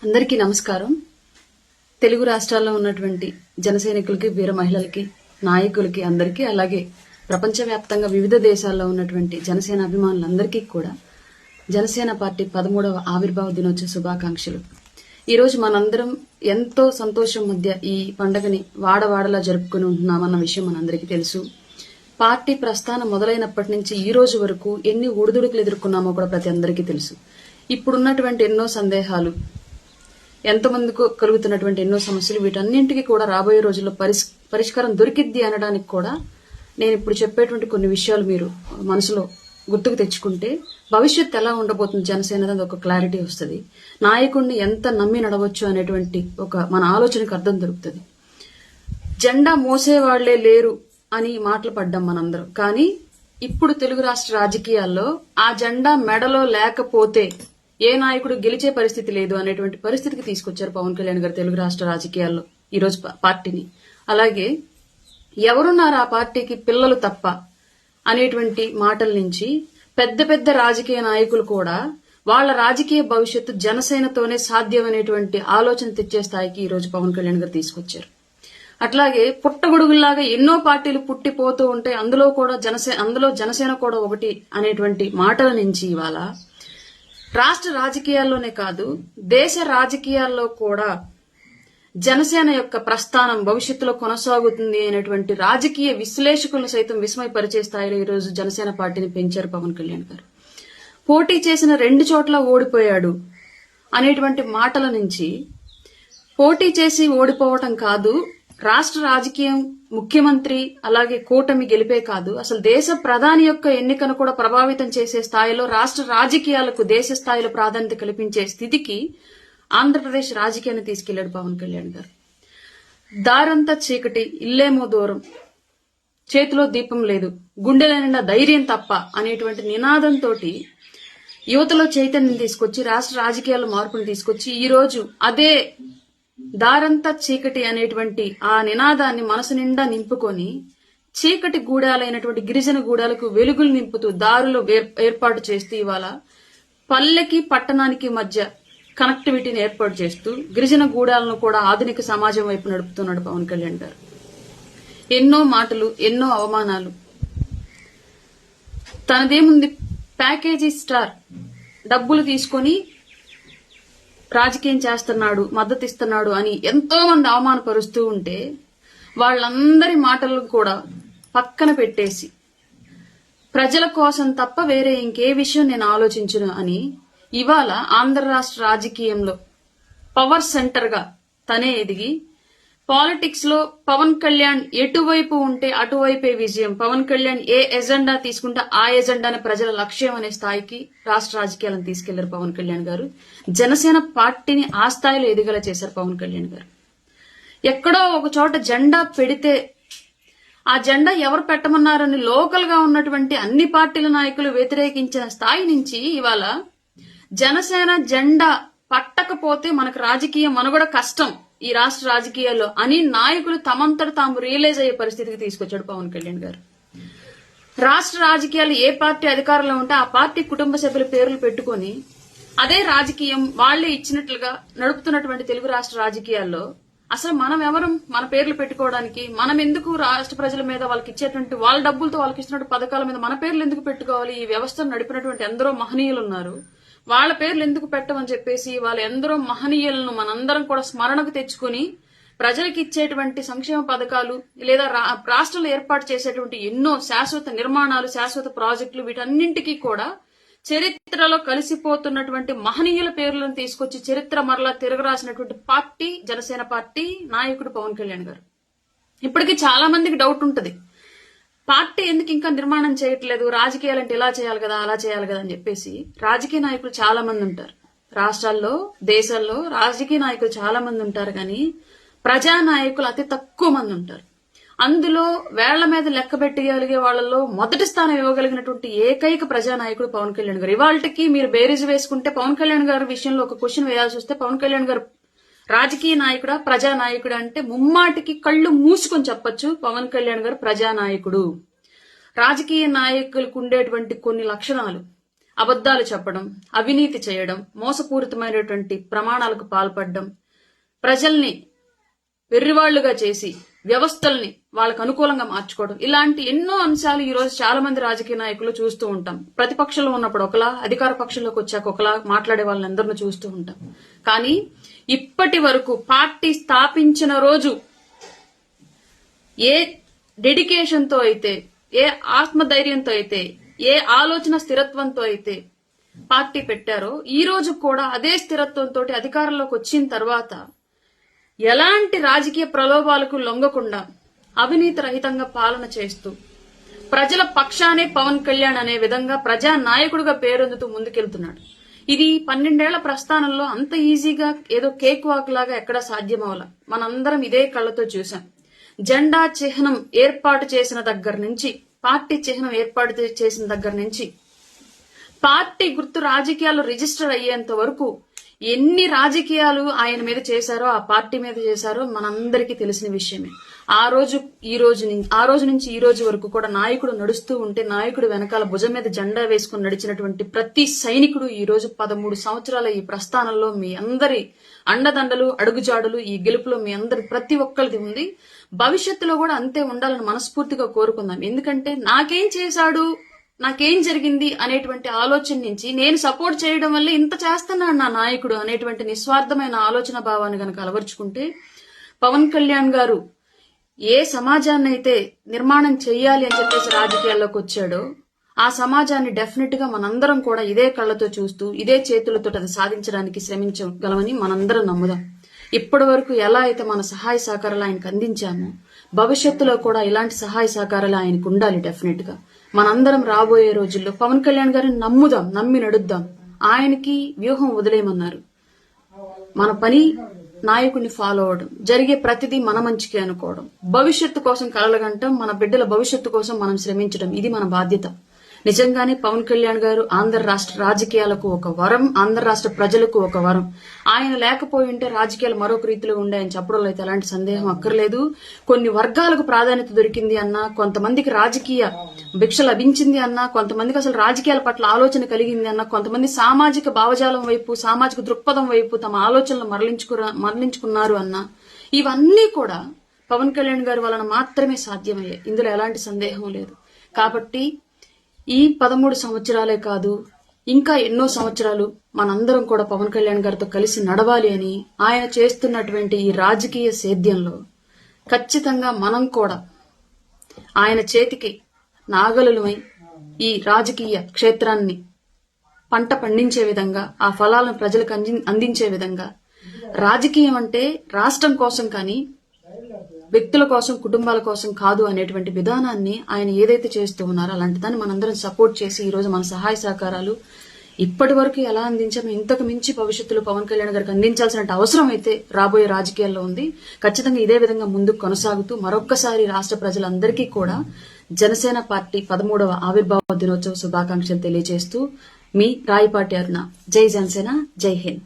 అందరికీ నమస్కారం. తెలుగు రాష్ట్రాల్లో ఉన్నటువంటి జనసైనికులకి, వీర మహిళలకి, నాయకులకి అందరికీ, అలాగే ప్రపంచవ్యాప్తంగా వివిధ దేశాల్లో ఉన్నటువంటి జనసేన అభిమానులందరికీ కూడా జనసేన పార్టీ 13వ ఆవిర్భావ దినోత్సవ శుభాకాంక్షలు. ఈరోజు మనందరం ఎంతో సంతోషం మధ్య ఈ పండుగని వాడవాడలా జరుపుకుని ఉంటున్నామన్న విషయం మనందరికీ తెలుసు. పార్టీ ప్రస్థానం మొదలైనప్పటి నుంచి ఈ రోజు వరకు ఎన్ని ఒడిదుడుకులు ఎదుర్కొన్నామో కూడా ప్రతి అందరికీ తెలుసు. ఇప్పుడున్నటువంటి ఎన్నో సందేహాలు, ఎంతమందికి కలుగుతున్నటువంటి ఎన్నో సమస్యలు, వీటన్నింటికి కూడా రాబోయే రోజుల్లో పరిష్కారం దొరికిద్ది అనడానికి కూడా నేను ఇప్పుడు చెప్పేటువంటి కొన్ని విషయాలు మీరు మనసులో గుర్తుకు తెచ్చుకుంటే భవిష్యత్తు ఎలా ఉండబోతుంది జనసేన అనేది ఒక క్లారిటీ వస్తుంది. నాయకుడిని ఎంత నమ్మి నడవచ్చు అనేటువంటి ఒక మన ఆలోచనకు అర్థం దొరుకుతుంది. జెండా మోసేవాళ్లే లేరు అని మాటలు పడ్డాం మనందరం. కానీ ఇప్పుడు తెలుగు రాష్ట్ర రాజకీయాల్లో ఆ జెండా మెడలో లేకపోతే ఏ నాయకుడు గెలిచే పరిస్థితి లేదు అనేటువంటి పరిస్థితికి తీసుకొచ్చారు పవన్ కళ్యాణ్ గారు తెలుగు రాష్ట్ర రాజకీయాల్లో ఈరోజు పార్టీని. అలాగే ఎవరున్నారు ఆ పార్టీకి పిల్లలు తప్ప అనేటువంటి మాటల నుంచి పెద్ద పెద్ద రాజకీయ నాయకులు కూడా వాళ్ళ రాజకీయ భవిష్యత్తు జనసేనతోనే సాధ్యం అనేటువంటి ఆలోచన తెచ్చే స్థాయికి ఈరోజు పవన్ కళ్యాణ్ గారు తీసుకొచ్చారు. అట్లాగే పుట్టగొడుగుల్లాగా ఎన్నో పార్టీలు పుట్టిపోతూ ఉంటాయి, అందులో జనసేన కూడా ఒకటి అనేటువంటి మాటల నుంచి ఇవాళ రాష్ట్ర రాజకీయాల్లోనే కాదు దేశ రాజకీయాల్లో కూడా జనసేన యొక్క ప్రస్థానం భవిష్యత్తులో కొనసాగుతుంది అనేటువంటి రాజకీయ విశ్లేషకులను సైతం విస్మయపరిచే స్థాయిలో ఈరోజు జనసేన పార్టీని పెంచారు పవన్ కళ్యాణ్ గారు. పోటీ చేసిన 2 చోట్ల ఓడిపోయాడు అనేటువంటి మాటల నుంచి పోటీ చేసి ఓడిపోవటం కాదు, రాష్ట్ర రాజకీయం, ముఖ్యమంత్రి అలాగే కూటమి గెలిపే కాదు, అసలు దేశ ప్రధాని యొక్క ఎన్నికను కూడా ప్రభావితం చేసే స్థాయిలో రాష్ట్ర రాజకీయాలకు దేశ స్థాయిలో ప్రాధాన్యత కల్పించే స్థితికి ఆంధ్రప్రదేశ్ రాజకీయాన్ని తీసుకెళ్లాడు పవన్ కళ్యాణ్ గారు. దారంతా చీకటి, ఇల్లేమో దూరం, చేతిలో దీపం లేదు, గుండెల నిండా ధైర్యం తప్ప అనేటువంటి నినాదంతో యువతలో చైతన్యం తీసుకొచ్చి రాష్ట్ర రాజకీయాల్లో మార్పును తీసుకొచ్చి ఈ రోజు అదే దారంతా చీకటి అనేటువంటి ఆ నినాదాన్ని మనసు నిండా నింపుకొని చీకటి గూడాలైనటువంటి గిరిజన గూడాలకు వెలుగులు నింపుతూ దారులు ఏర్పాటు చేస్తూ ఇవాళ పల్లెకి పట్టణానికి మధ్య కనెక్టివిటీని ఏర్పాటు చేస్తూ గిరిజన గూడాలను కూడా ఆధునిక సమాజం వైపు నడుపుతున్నాడు పవన్ కళ్యాణ్ గారు. ఎన్నో మాటలు, ఎన్నో అవమానాలు, తనదేముంది ప్యాకేజీ స్టార్ డబ్బులు తీసుకొని రాజకీయం చేస్తున్నాడు, మద్దతు ఇస్తున్నాడు అని ఎంతో మంది అవమానపరుస్తూ ఉంటే వాళ్ళందరి మాటలను కూడా పక్కన పెట్టేసి ప్రజల కోసం తప్ప వేరే ఇంకే విషయం నేను ఆలోచించను అని ఇవాళ ఆంధ్ర రాష్ట్ర రాజకీయంలో పవర్ సెంటర్ గా తనే ఎదిగి పాలిటిక్స్ లో పవన్ కళ్యాణ్ ఎటువైపు ఉంటే అటువైపే విజయం, పవన్ కళ్యాణ్ ఏ ఎజెండా తీసుకుంటే ఆ ఎజెండానే ప్రజల లక్ష్యం అనే స్థాయికి రాష్ట్ర రాజకీయాలను తీసుకెళ్లారు పవన్ కళ్యాణ్ గారు. జనసేన పార్టీని ఆ స్థాయిలో ఎదిగేలా చేశారు పవన్ కళ్యాణ్ గారు. ఎక్కడో ఒక చోట జెండా పెడితే ఆ జెండా ఎవరు పెట్టమన్నారని లోకల్ గా ఉన్నటువంటి అన్ని పార్టీల నాయకులు వ్యతిరేకించిన స్థాయి నుంచి ఇవాళ జనసేన జెండా పట్టకపోతే మనకు రాజకీయ మనుగడ కష్టం ఈ రాష్ట్ర రాజకీయాల్లో అని నాయకులు తమంతట తాము రియలైజ్ అయ్యే పరిస్థితికి తీసుకొచ్చాడు పవన్ కళ్యాణ్ గారు. రాష్ట్ర రాజకీయాలు ఏ పార్టీ అధికారంలో ఉంటే ఆ పార్టీ కుటుంబ సభ్యుల పేర్లు పెట్టుకుని అదే రాజకీయం వాళ్లే ఇచ్చినట్లుగా నడుపుతున్నటువంటి తెలుగు రాష్ట్ర రాజకీయాల్లో అసలు మనం ఎవరం మన పేర్లు పెట్టుకోవడానికి? మనం ఎందుకు రాష్ట్ర ప్రజల మీద వాళ్ళకి ఇచ్చేటువంటి వాళ్ళ డబ్బులతో వాళ్ళకి ఇచ్చినటువంటి పథకాల మీద మన పేర్లు ఎందుకు పెట్టుకోవాలి? ఈ వ్యవస్థను నడిపినటువంటి ఎందరో మహనీయులు ఉన్నారు, వాళ్ళ పేర్లు ఎందుకు పెట్టమని చెప్పేసి వాళ్ళ ఎందరో మహనీయులను మనందరం కూడా స్మరణకు తెచ్చుకుని ప్రజలకు ఇచ్చేటువంటి సంక్షేమ పథకాలు లేదా రాష్ట్రంలో ఏర్పాటు చేసేటువంటి ఎన్నో శాశ్వత నిర్మాణాలు, శాశ్వత ప్రాజెక్టులు, వీటన్నింటికీ కూడా చరిత్రలో కలిసిపోతున్నటువంటి మహనీయుల పేర్లను తీసుకొచ్చి చరిత్ర మరలా తిరగరాసినటువంటి పార్టీ జనసేన పార్టీ, నాయకుడు పవన్ కళ్యాణ్ గారు. ఇప్పటికీ చాలా మందికి డౌట్ ఉంటది, పార్టీ ఎందుకు ఇంకా నిర్మాణం చేయట్లేదు, రాజకీయాలంటే ఇలా చేయాలి కదా అలా చేయాలి కదా అని చెప్పేసి. రాజకీయ నాయకులు చాలా మంది ఉంటారు రాష్ట్రాల్లో, దేశాల్లో రాజకీయ నాయకులు చాలా మంది ఉంటారు, కానీ ప్రజా నాయకులు అతి తక్కువ మంది ఉంటారు. అందులో వేళ్ల మీద లెక్క పెట్టగలిగే వాళ్లలో మొదటి స్థానం ఇవ్వగలిగినటువంటి ఏకైక ప్రజానాయకుడు పవన్ కళ్యాణ్ గారు. ఇవాళకి మీరు బేరీజు వేసుకుంటే పవన్ కళ్యాణ్ గారి విషయంలో ఒక క్వశ్చన్ వేయాల్సి వస్తే పవన్ కళ్యాణ్ గారు రాజకీయ నాయకుడా ప్రజానాయకుడా అంటే ముమ్మాటికి కళ్ళు మూసుకొని చెప్పొచ్చు పవన్ కళ్యాణ్ గారు ప్రజానాయకుడు. రాజకీయ నాయకులకు ఉండేటువంటి కొన్ని లక్షణాలు, అబద్ధాలు చెప్పడం, అవినీతి చేయడం, మోసపూరితమైనటువంటి ప్రమాణాలకు పాల్పడడం, ప్రజల్ని వెర్రివాళ్లుగా చేసి వ్యవస్థల్ని వాళ్ళకు అనుకూలంగా మార్చుకోవడం, ఇలాంటి ఎన్నో అంశాలు ఈ రోజు చాలా మంది రాజకీయ నాయకులు చూస్తూ ఉంటాం. ప్రతిపక్షంలో ఉన్నప్పుడు ఒకలా, అధికార పక్షంలోకి వచ్చాక ఒకలా మాట్లాడే వాళ్ళందరినీ చూస్తూ ఉంటాం. కానీ ఇప్పటి వరకు పార్టీ స్థాపించిన రోజు ఏ డెడికేషన్ తో అయితే, ఏ ఆత్మధైర్యంతో అయితే, ఏ ఆలోచన స్థిరత్వంతో అయితే పార్టీ పెట్టారో ఈ రోజు కూడా అదే స్థిరత్వంతో అధికారంలోకి వచ్చిన తర్వాత ఎలాంటి రాజకీయ ప్రలోభాలకు లొంగకుండా అవినీతి రహితంగా పాలన చేస్తూ ప్రజల పక్షానే పవన్ కళ్యాణ్ అనే విధంగా ప్రజా నాయకుడిగా పేరొందుతూ ముందుకెళ్తున్నాడు. ఇది 12 ఏళ్ల ప్రస్థానంలో అంత ఈజీగా ఏదో కేక్ వాక్ లాగా ఎక్కడా సాధ్యమవల. మనందరం ఇదే కళ్ళతో చూసాం. జెండా చిహ్నం ఏర్పాటు చేసిన దగ్గర నుంచి, పార్టీ చిహ్నం ఏర్పాటు చేసిన దగ్గర నుంచి, పార్టీ గుర్తు రాజకీయాలు రిజిస్టర్ అయ్యేంత వరకు ఎన్ని రాజకీయాలు ఆయన మీద చేశారో, ఆ పార్టీ మీద చేశారో మనందరికీ తెలిసిన విషయమే. ఆ రోజు నుంచి ఈ రోజు వరకు కూడా నాయకుడు నడుస్తూ ఉంటే నాయకుడు వెనకాల భుజం మీద జెండా వేసుకుని నడిచినటువంటి ప్రతి సైనికుడు ఈ రోజు 13 సంవత్సరాల ఈ ప్రస్థానంలో మీ అందరి అండదండలు, అడుగుజాడులు, ఈ గెలుపులో మీ అందరి ప్రతి ఒక్కరిది ఉంది. భవిష్యత్తులో కూడా అంతే ఉండాలని మనస్ఫూర్తిగా కోరుకుందాం. ఎందుకంటే నాకేం చేశాడు, నాకేం జరిగింది అనేటువంటి ఆలోచన నుంచి నేను సపోర్ట్ చేయడం వల్ల ఇంత చేస్తున్నాడు నా నాయకుడు అనేటువంటి నిస్వార్థమైన ఆలోచన భావాన్ని గనక అలవర్చుకుంటే, పవన్ కళ్యాణ్ గారు ఏ సమాజాన్ని అయితే నిర్మాణం చెయ్యాలి అని చెప్పేసి రాజకీయాల్లోకి వచ్చాడో ఆ సమాజాన్ని డెఫినెట్ గా మనందరం కూడా ఇదే కళ్లతో చూస్తూ, ఇదే చేతులతో అది సాధించడానికి శ్రమించగలమని మనందరం నమ్ముదాం. ఇప్పటి వరకు ఎలా అయితే మన సహాయ సహకారాలు ఆయనకు అందించామో భవిష్యత్తులో కూడా ఇలాంటి సహాయ సహకారాలు ఆయనకు ఉండాలి. డెఫినెట్ గా మనందరం రాబోయే రోజుల్లో పవన్ కళ్యాణ్ గారిని నమ్ముదాం, నమ్మి నడుద్దాం. ఆయనకి వ్యూహం వదిలేయమన్నారు. మన పని నాయకుడిని ఫాలో అవడం, జరిగే ప్రతిదీ మన మంచికి అనుకోవడం, భవిష్యత్తు కోసం కలలుగంటం, మన బిడ్డల భవిష్యత్తు కోసం మనం శ్రమించడం, ఇది మన బాధ్యత. నిజంగానే పవన్ కళ్యాణ్ గారు ఆంధ్ర రాష్ట్ర రాజకీయాలకు ఒక వరం, ఆంధ్ర రాష్ట్ర ప్రజలకు ఒక వరం. ఆయన లేకపోయి ఉంటే రాజకీయాలు మరొక రీతిలో ఉండాయని చెప్పడంలో అయితే ఎలాంటి సందేహం అక్కర్లేదు. కొన్ని వర్గాలకు ప్రాధాన్యత దొరికింది అన్నా, కొంతమందికి రాజకీయ భిక్ష లభించింది అన్నా, కొంతమందికి అసలు రాజకీయాల పట్ల ఆలోచన కలిగింది అన్నా, కొంతమంది సామాజిక భావజాలం వైపు, సామాజిక దృక్పథం వైపు తమ ఆలోచనలు మరలించుకున్నారు అన్నా, ఇవన్నీ కూడా పవన్ కళ్యాణ్ గారి వలన మాత్రమే సాధ్యమయ్యాయి. ఇందులో ఎలాంటి సందేహం లేదు. కాబట్టి ఈ 13 సంవత్సరాలే కాదు, ఇంకా ఎన్నో సంవత్సరాలు మనందరం కూడా పవన్ కళ్యాణ్ గారితో కలిసి నడవాలి అని ఆయన చేస్తున్నటువంటి ఈ రాజకీయ సేద్యంలో ఖచ్చితంగా మనం కూడా ఆయన చేతికి నాగలులమై ఈ రాజకీయ క్షేత్రాన్ని పంట పండించే విధంగా, ఆ ఫలాలను ప్రజలకు అందించే విధంగా, రాజకీయం అంటే రాష్ట్రం కోసం కానీ వ్యక్తుల కోసం, కుటుంబాల కోసం కాదు అనేటువంటి విధానాన్ని ఆయన ఏదైతే చేస్తూ ఉన్నారో అలాంటి దాన్ని మనందరం సపోర్ట్ చేసి ఈ రోజు మన సహాయ సహకారాలు ఇప్పటి వరకు ఎలా అందించామో ఇంతకు మించి భవిష్యత్తులో పవన్ కళ్యాణ్ గారికి అందించాల్సిన అవసరం అయితే రాబోయే రాజకీయాల్లో ఉంది. ఖచ్చితంగా ఇదే విధంగా ముందుకు కొనసాగుతూ మరొక్కసారి రాష్ట్ర ప్రజలందరికీ కూడా జనసేన పార్టీ 13వ ఆవిర్భావ దినోత్సవ శుభాకాంక్షలు తెలియజేస్తూ మీ రాయపాటి అరుణ. జై జనసేన, జై హింద్.